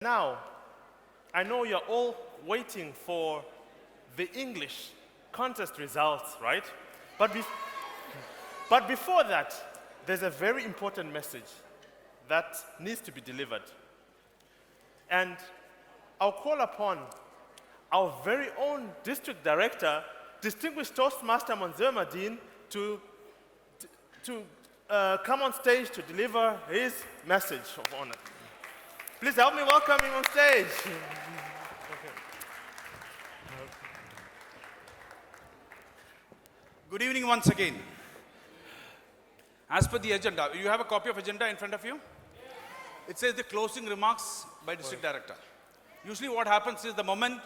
Now, I know you're all waiting for the English contest results, right? But, but before that, there's a very important message that needs to be delivered. And I'll call upon our very own district director, distinguished Toastmaster Manzoor Moideen, to come on stage to deliver his message of honor. Please help me welcome him on stage. Good evening once again. As per the agenda, you have a copy of agenda in front of you? It says the closing remarks by district director. Usually what happens is the moment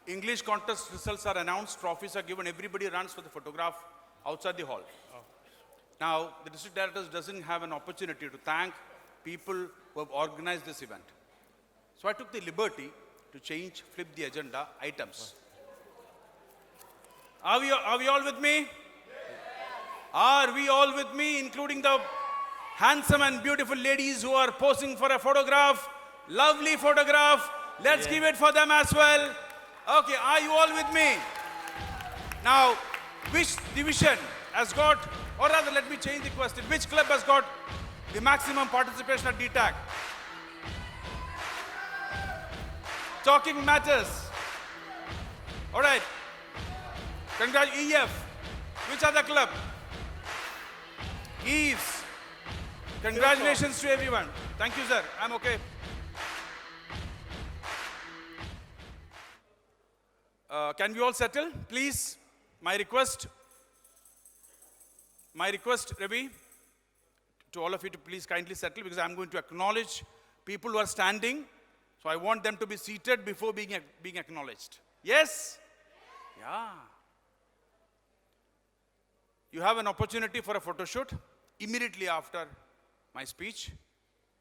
English contest results are announced, trophies are given, everybody runs for the photograph outside the hall. Now, the district director doesn't have an opportunity to thank people who have organized this event. So I took the liberty to flip the agenda items. Are we all with me? Are we all with me, including the handsome and beautiful ladies who are posing for a photograph? Lovely photograph. Let's give it for them as well. Okay, are you all with me? Now, which division has got, or rather let me change the question, which club has got the maximum participation at DTAC? Talking matters. All right. Congratulations, EF. Which other club? Eves. Congratulations to everyone. Thank you, sir. I'm okay. Can we all settle, please? My request, Ravi, to all of you to please kindly settle, because I'm going to acknowledge people who are standing. So I want them to be seated before being acknowledged. Yes? Yeah. You have an opportunity for a photo shoot immediately after my speech,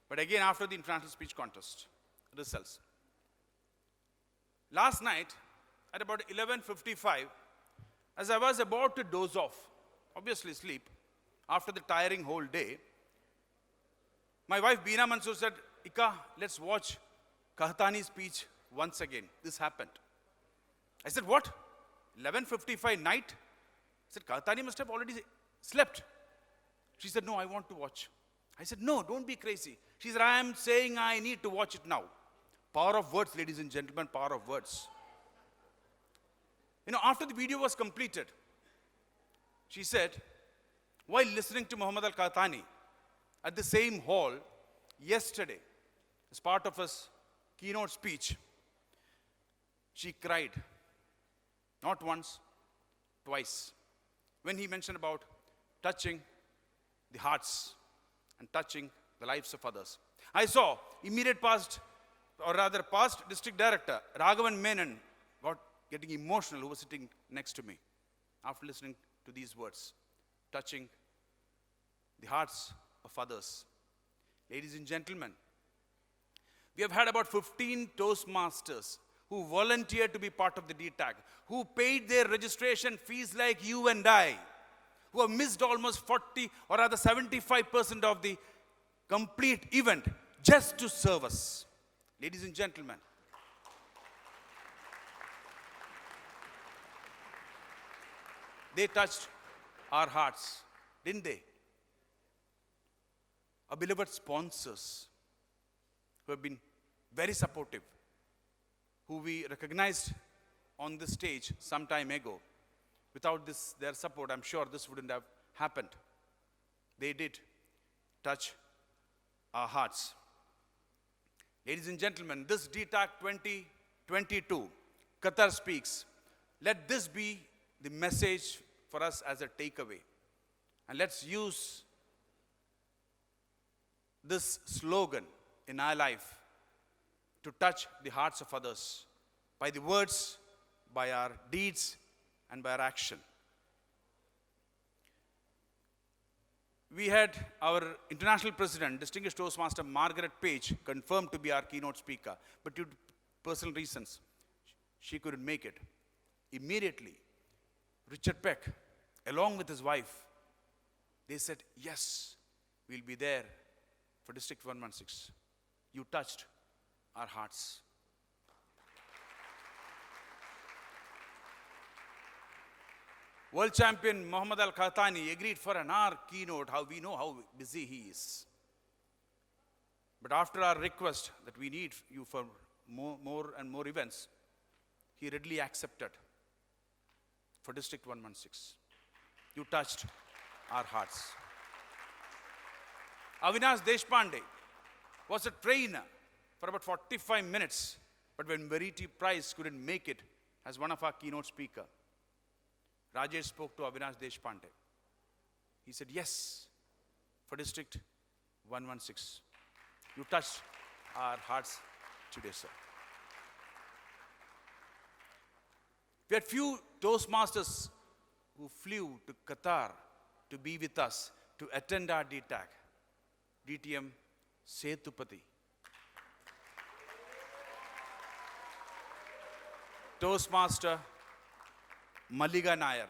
but again after the international speech contest results. Last night at about 11:55, as I was about to doze off, obviously sleep, after the tiring whole day, my wife Beena Manzoor said, "Ika, let's watch Kahtani's speech once again." This happened. I said, "What? 11:55 night?" I said, "Kahtani must have already slept." She said, "No, I want to watch." I said, "No, don't be crazy." She said, "I am saying I need to watch it now." Power of words, ladies and gentlemen, power of words. You know, after the video was completed, she said, while listening to Muhammad Al-Kahtani at the same hall yesterday, as part of his keynote speech, she cried. Not once, twice. When he mentioned about touching the hearts and touching the lives of others. I saw immediate past district director Raghavan Menon getting emotional, who was sitting next to me after listening to these words, touching the hearts of others. Ladies and gentlemen, we have had about 15 Toastmasters who volunteered to be part of the DTAC, who paid their registration fees like you and I, who have missed almost 40 or rather 75% of the complete event just to serve us. Ladies and gentlemen, they touched our hearts, didn't they? Our beloved sponsors who have been very supportive, who we recognized on this stage some time ago. Without their support, I'm sure this wouldn't have happened. They did touch our hearts. Ladies and gentlemen, this DTAC 2022, Qatar Speaks. Let this be the message for us as a takeaway. And let's use this slogan in our life to touch the hearts of others by the words, by our deeds, and by our action. We had our international president, distinguished Toastmaster Margaret Page, confirmed to be our keynote speaker, but due to personal reasons, she couldn't make it. Immediately, Richard Peck, along with his wife, they said, "Yes, we'll be there for District 116. You touched our hearts. World champion Muhammad Al-Khatani agreed for an hour keynote. How we know how busy he is. But after our request that we need you for more and more events, he readily accepted for District 116. You touched our hearts. Avinash Deshpande was a trainer for about 45 minutes, but when Verity Price couldn't make it as one of our keynote speaker, Rajesh spoke to Avinash Deshpande. He said, yes, for District 116. You touched our hearts today, sir. We had few Toastmasters who flew to Qatar to be with us, to attend our DTAC. DTM Setupati. Toastmaster Maliga Nair.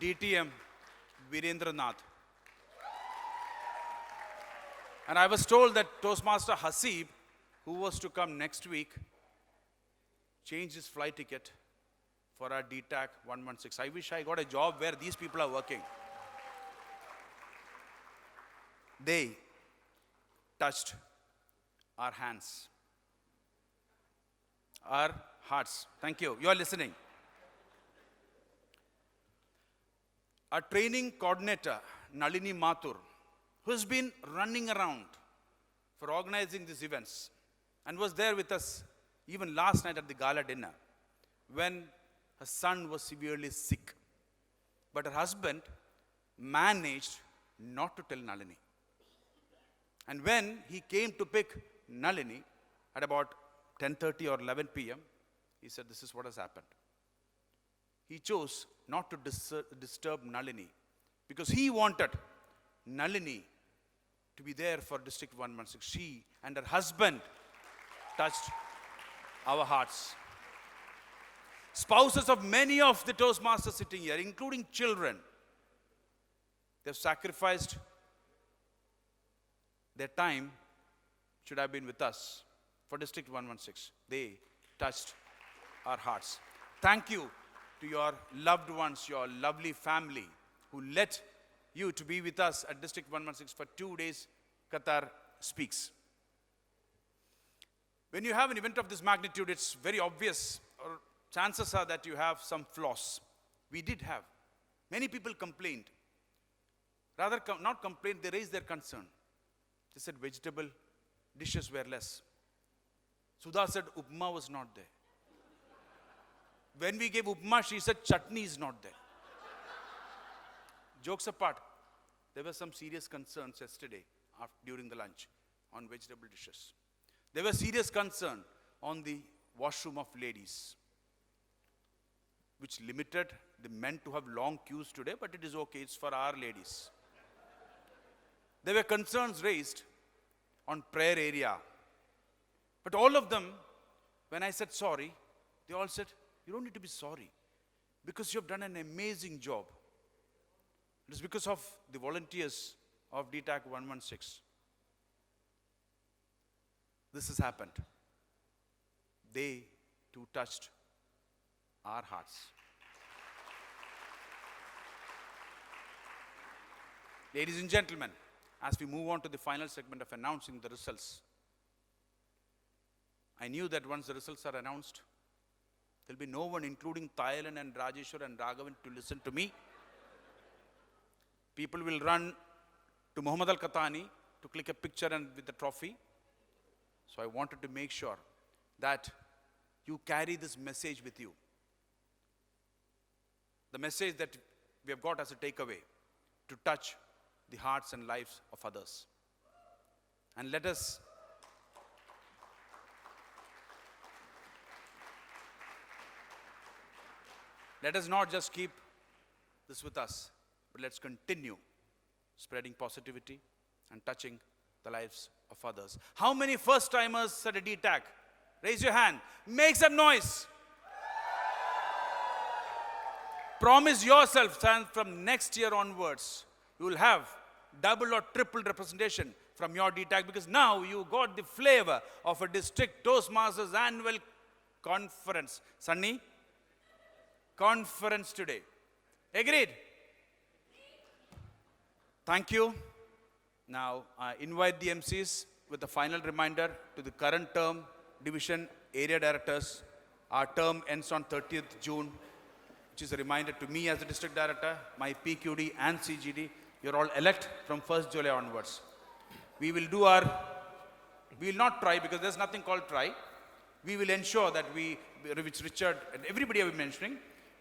DTM Virendra Nath. And I was told that Toastmaster Hasib, who was to come next week, changed his flight ticket for our DTAC 116. I wish I got a job where these people are working. They touched our hands, our hearts. Thank you. You are listening. Our training coordinator, Nalini Mathur, who has been running around for organizing these events and was there with us even last night at the gala dinner when her son was severely sick. But her husband managed not to tell Nalini. And when he came to pick Nalini at about 10:30 or 11 p.m., he said, this is what has happened. He chose not to disturb Nalini because he wanted Nalini to be there for District 116. She and her husband touched our hearts. Spouses of many of the Toastmasters sitting here, including children, they've sacrificed their time, should have been with us for District 116. They touched our hearts. Thank you to your loved ones, your lovely family who let you to be with us at District 116 for 2 days. Qatar speaks. When you have an event of this magnitude, it's very obvious, or chances are that you have some flaws. We did have. Many people complained. Rather, not complained, they raised their concern. They said vegetable dishes were less. Sudha said upma was not there. When we gave upma, she said chutney is not there. Jokes apart, there were some serious concerns yesterday during the lunch on vegetable dishes. There was serious concern on the washroom of ladies, which limited the men to have long queues today, but it is okay, it's for our ladies. There were concerns raised on prayer area. But all of them, when I said sorry, they all said, you don't need to be sorry because you have done an amazing job. It is because of the volunteers of DTAC 116. This has happened. They too touched our hearts. Ladies and gentlemen, as we move on to the final segment of announcing the results, I knew that once the results are announced, there will be no one, including Thailand and Rajeshwar and Raghavan, to listen to me. People will run to Muhammad Al-Khatani to click a picture and with the trophy. So I wanted to make sure that you carry this message with you. The message that we have got as a takeaway, to touch the hearts and lives of others. And let us not just keep this with us, but let's continue spreading positivity and touching the lives of others. How many first-timers at a DTAC? Raise your hand. Make some noise. Promise yourself that from next year onwards, you will have double or triple representation from your DTAC, because now you got the flavor of a district Toastmasters annual conference. Sunny? Conference today. Agreed? Thank you. Now, I invite the MCs with a final reminder to the current term division area directors. Our term ends on 30th June, which is a reminder to me as the district director, my PQD and CGD. You're all elect from 1st July onwards. We will not try, because there's nothing called try. We will ensure that which Richard and everybody have been mentioning,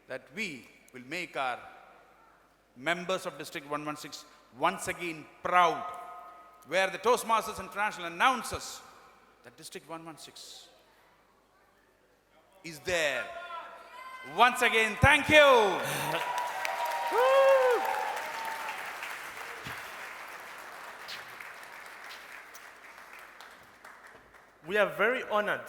that we will make our members of District 116 once again proud, where the Toastmasters International announces that District 116 is there. Once again, thank you. We are very honored